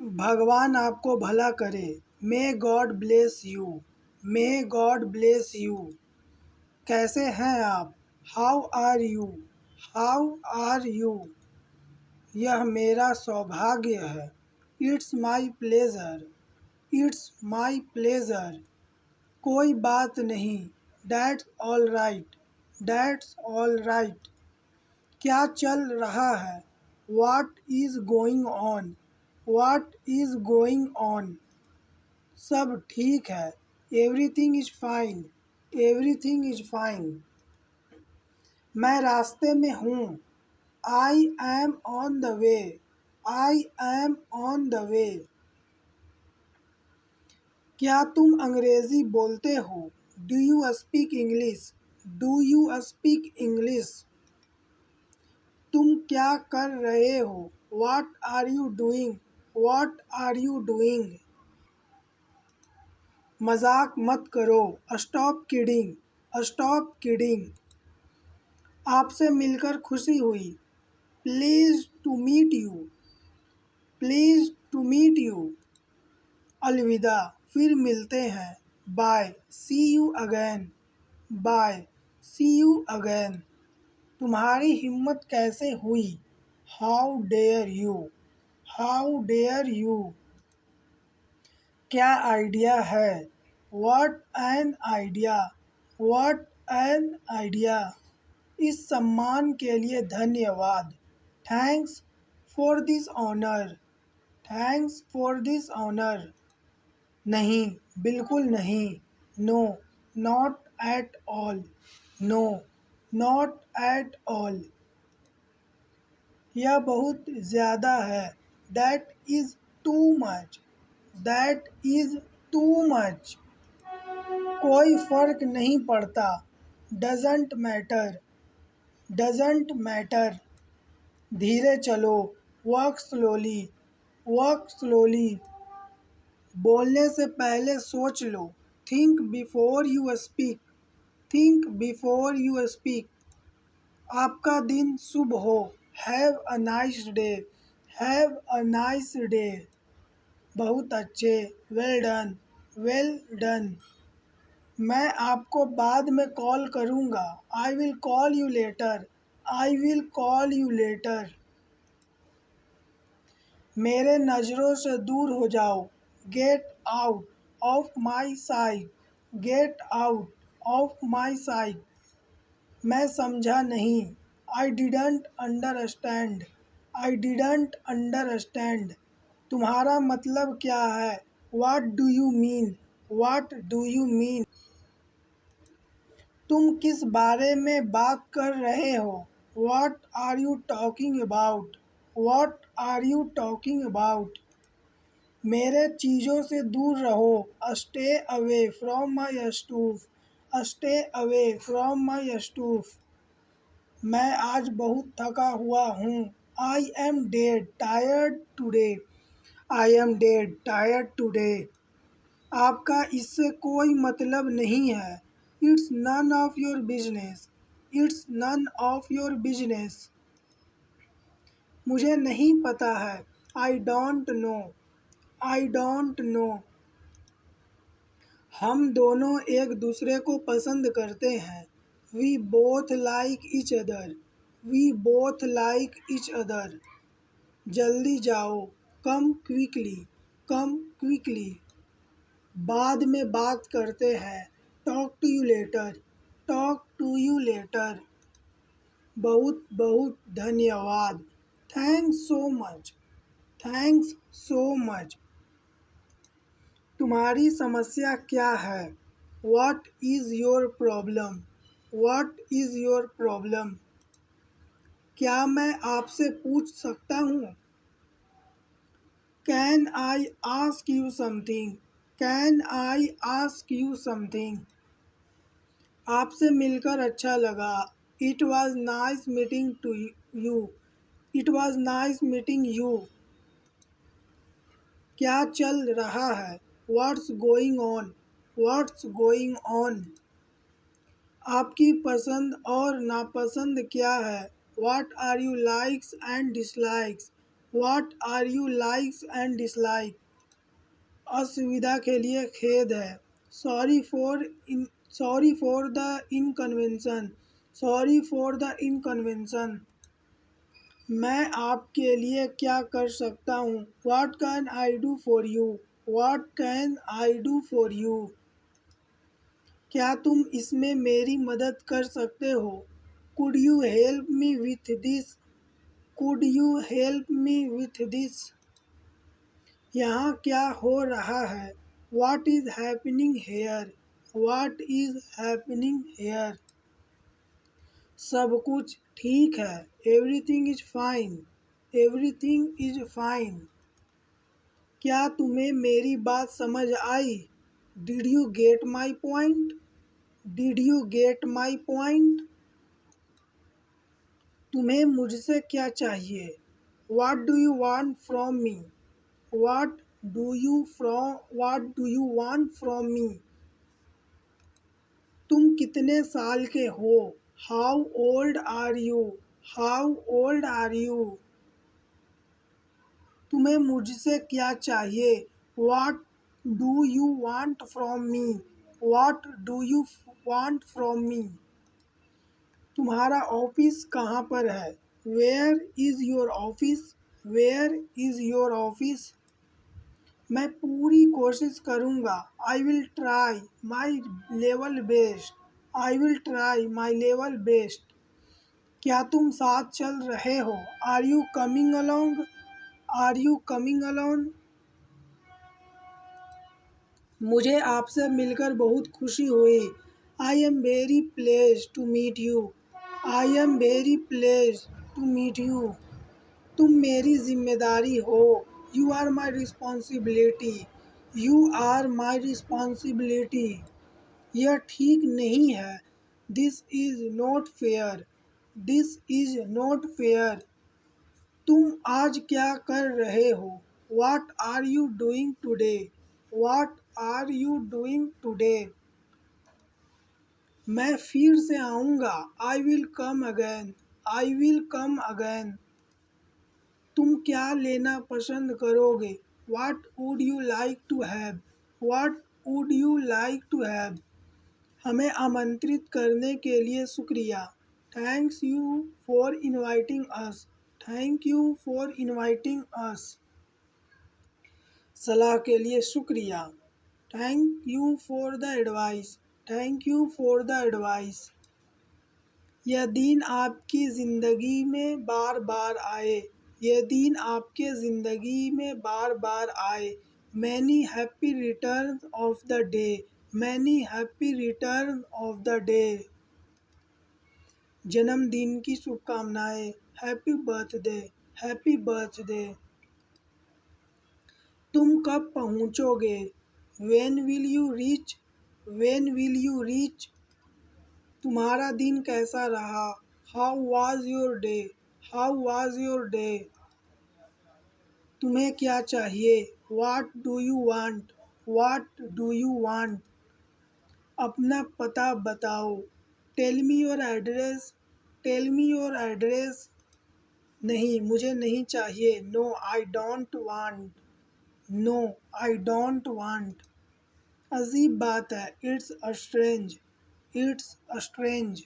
भगवान आपको भला करे। May God bless you. May God bless you. कैसे हैं आप? How are you? How are you? यह मेरा सौभाग्य है। It's my pleasure. It's my pleasure. कोई बात नहीं। That's all right. That's all right. क्या चल रहा है? What is going on? What is going on? सब ठीक है। Everything is fine. Everything is fine. मैं रास्ते में हूँ। I am on the way. I am on the way. क्या तुम अंग्रेज़ी बोलते हो? Do you speak English? Do you speak English? तुम क्या कर रहे हो? What are you doing? What are you doing? मजाक मत करो। Stop kidding. Stop kidding. आपसे मिलकर खुशी हुई। Please to meet you. Please to meet you. अलविदा, फिर मिलते हैं। Bye, see you again. Bye, see you again. तुम्हारी हिम्मत कैसे हुई? How dare you? How dare you? क्या आइडिया है? What an idea? What an idea? इस सम्मान के लिए धन्यवाद। Thanks for this honour. Thanks for this honour. नहीं, बिल्कुल नहीं। No, not at all. No, not at all. यह बहुत ज़्यादा है। That is too much. That is too much. कोई फ़र्क नहीं पड़ता। Doesn't matter. Doesn't matter. धीरे चलो। Walk slowly. Walk slowly. बोलने से पहले सोच लो। Think before you speak. Think before you speak. आपका दिन शुभ हो। Have a nice day. Have a nice day. बहुत अच्छे। Well done. Well done. मैं आपको बाद में कॉल करूँगा। I will call you later. I will call you later. मेरे नज़रों से दूर हो जाओ। Get out of my site. Get out of my site. मैं समझा नहीं। I didn't understand. I didn't understand. तुम्हारा मतलब क्या है? What do you mean? What do you mean? तुम किस बारे में बात कर रहे हो? What are you talking about? What are you talking about? मेरे चीज़ों से दूर रहो। Stay away from my stuff. Stay away from my stuff. मैं आज बहुत थका हुआ हूँ। I am dead tired today. I am dead tired today. आपका इससे कोई मतलब नहीं है। It's none of your business. It's none of your business. मुझे नहीं पता है। I don't know. I don't know. हम दोनों एक दूसरे को पसंद करते हैं। We both like each other. We both like each other. जल्दी जाओ। Come quickly. Come quickly. बाद में बात करते हैं। Talk to you later. Talk to you later. बहुत बहुत धन्यवाद। Thanks so much. Thanks so much. तुम्हारी समस्या क्या है? What is your problem? What is your problem? क्या मैं आपसे पूछ सकता हूँ? Can I ask you something? Can I ask you something? आपसे मिलकर अच्छा लगा। It was nice meeting to you. It was nice meeting you. क्या चल रहा है? What's going on? What's going on? आपकी पसंद और नापसंद क्या है? What are you likes and dislikes? What are you likes and dislike. असुविधा के लिए खेद है। Sorry for in sorry for the inconvenience. Sorry for the inconvenience. मैं आपके लिए क्या कर सकता हूँ। What can I do for you. What can I do for you. क्या तुम इसमें मेरी मदद कर सकते हो। Could you help me with this. Could you help me with this. यहाँ क्या हो रहा है। What is happening here. What is happening here. सब कुछ ठीक है। Everything is fine. Everything is fine. क्या तुम्हें मेरी बात समझ आई। Did you get my point. Did you get my point. तुम्हें मुझसे क्या चाहिए। What do you want from me. What do you want from me. तुम कितने साल के हो। How old are you. How old are you. तुम्हें मुझसे क्या चाहिए। What do you want from me. What do you want from me. तुम्हारा ऑफिस कहाँ पर है। Where is your office. Where is your office. मैं पूरी कोशिश करूँगा। I will try my level best. I will try my level best. क्या तुम साथ चल रहे हो। Are you coming along. Are you coming along. मुझे आपसे मिलकर बहुत खुशी हुई। I am very pleased to meet you. I am very pleased to meet you. तुम मेरी जिम्मेदारी हो। You are my responsibility. You are my responsibility. यह ठीक नहीं है। This is not fair. This is not fair. तुम आज क्या कर रहे हो। What are you doing today? What are you doing today? मैं फिर से आऊँगा। I will come again. I will come again. तुम क्या लेना पसंद करोगे। What would you like to have? What would you like to have? हमें आमंत्रित करने के लिए शुक्रिया। Thanks you for inviting us. Thank you for inviting us. सलाह के लिए शुक्रिया। Thank you for the advice. Thank you for the advice. यह दिन आपकी ज़िंदगी में बार बार आए। यह दिन आपके ज़िंदगी में बार बार आए। Many happy return of the day. Many happy return of the day. जन्मदिन की शुभकामनाएं। Happy birthday. Happy birthday. तुम कब पहुँचोगे। When will you reach? When will you reach? तुम्हारा दिन कैसा रहा। How was your day? How was your day? तुम्हें क्या चाहिए। What do you want? What do you want? अपना पता बताओ। Tell me your address. Tell me your address. नहीं, मुझे नहीं चाहिए। No, I don't want. No, I don't want. अजीब बात है। It's strange. It's strange.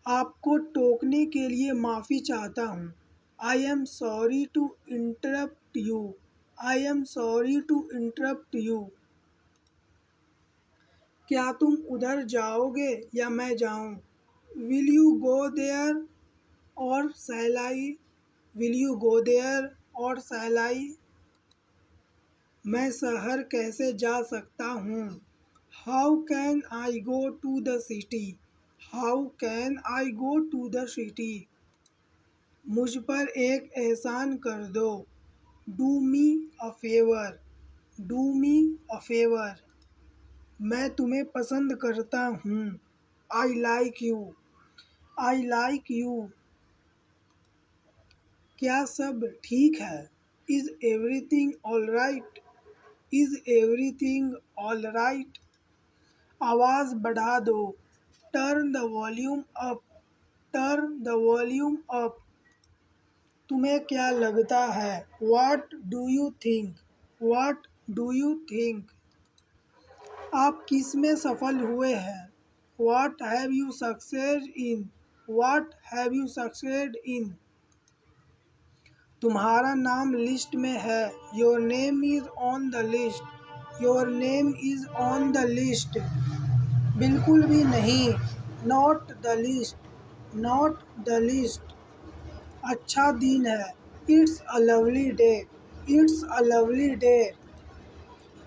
आपको टोकने के लिए माफ़ी चाहता हूँ। I am sorry to interrupt you. I am sorry to interrupt you. क्या तुम उधर जाओगे या मैं जाऊँ। विल यू गो देयर और सहलाई। विल यू गो देयर और सहलाई। मैं शहर कैसे जा सकता हूँ। How can I go to the city. How can I go to the city. मुझ पर एक एहसान कर दो। Do me a favour. Do me a favour. मैं तुम्हें पसंद करता हूँ। I like you. I like you. क्या सब ठीक है। Is everything all right. Is everything all right. आवाज़ बढ़ा दो। Turn the volume up. Turn the volume up. तुम्हें क्या लगता है? What do you think? What do you think? आप किस में सफल हुए हैं? What have you succeeded in? What have you succeeded in? तुम्हारा नाम लिस्ट में है। Your name is on the list. Your name is on the list. बिल्कुल भी नहीं। Not the least. Not the least. अच्छा दिन है। It's a lovely day. It's a lovely day.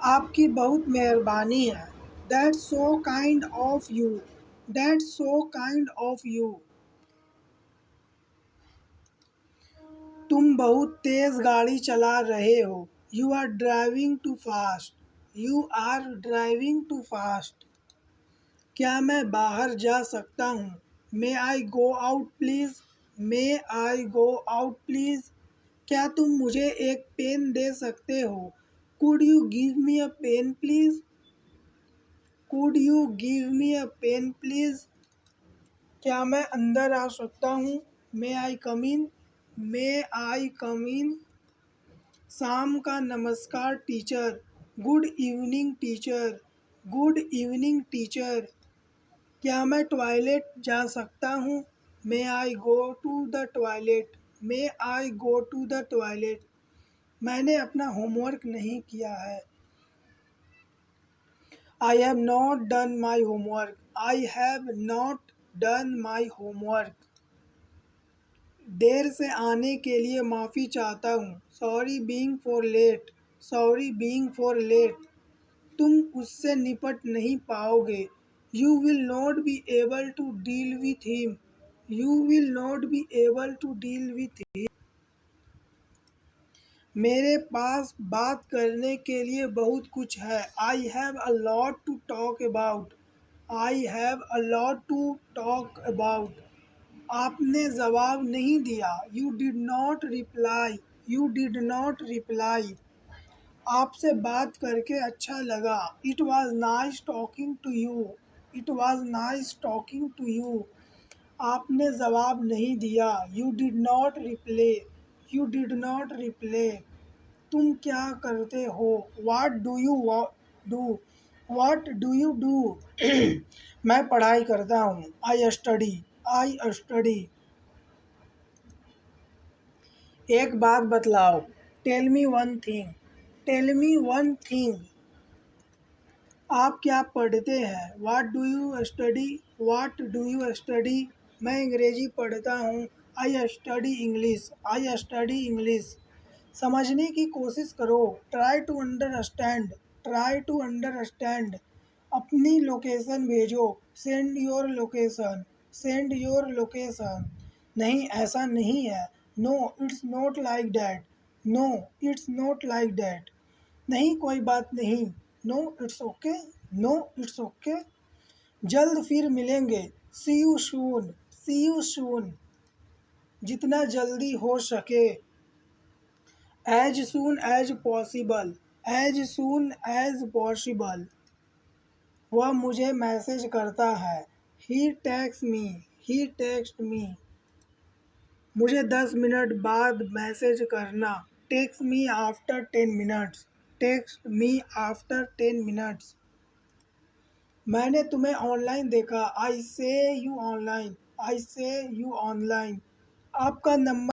आपकी बहुत मेहरबानी है। That's so kind of you. That's so kind of you. तुम बहुत तेज गाड़ी चला रहे हो। You are driving too fast. You are driving too fast. क्या मैं बाहर जा सकता हूँ? May I go out please? May I go out please? क्या तुम मुझे एक पेन दे सकते हो? Could you give me a pen please? Could you give me a pen please? क्या मैं अंदर आ सकता हूँ? May I come in? May I come in? शाम का नमस्कार teacher. Good evening teacher. Good evening teacher. क्या मैं टॉयलेट जा सकता हूँ? May I go to the toilet. May I go to the toilet. मैंने अपना होमवर्क नहीं किया है। I have not done my homework. I have not done my homework. देर से आने के लिए माफ़ी चाहता हूँ। Sorry being for late. Sorry being for late. तुम उससे निपट नहीं पाओगे। You will not be able to deal with him. You will not be able to deal with him. मेरे पास बात करने के लिए बहुत कुछ है। I have a lot to talk about. I have a lot to talk about. आपने जवाब नहीं दिया। You did not reply. You did not reply. आपसे बात करके अच्छा लगा। It was nice talking to you. It was nice talking to you. आपने जवाब नहीं दिया। You did not reply. You did not reply. तुम क्या करते हो? What do you do? What do you do? मैं पढ़ाई करता हूँ। I study. I study. एक बात बतलाओ। Tell me one thing. Tell me one thing. आप क्या पढ़ते हैं? What do you study? What do you study? मैं अंग्रेजी पढ़ता हूँ। I study English. I study English. समझने की कोशिश करो। Try to understand. Try to understand. अपनी लोकेशन भेजो। Send your location. Send your location. नहीं, ऐसा नहीं है। No it's not like that. No it's not like that. नहीं, कोई बात नहीं। No it's okay. No it's okay. जल्द फिर मिलेंगे। See you soon. See you soon. जितना जल्दी हो सके। As soon as possible. As soon as possible. वह मुझे मैसेज करता है। He text me. He text me. मुझे 10 मिनट बाद मैसेज करना। Text me after 10 minutes. Text me after 10 minutes. मैंने तुम्हें ऑनलाइन देखा। आई से यू ऑनलाइन। आई से यू ऑनलाइन। आपका नंबर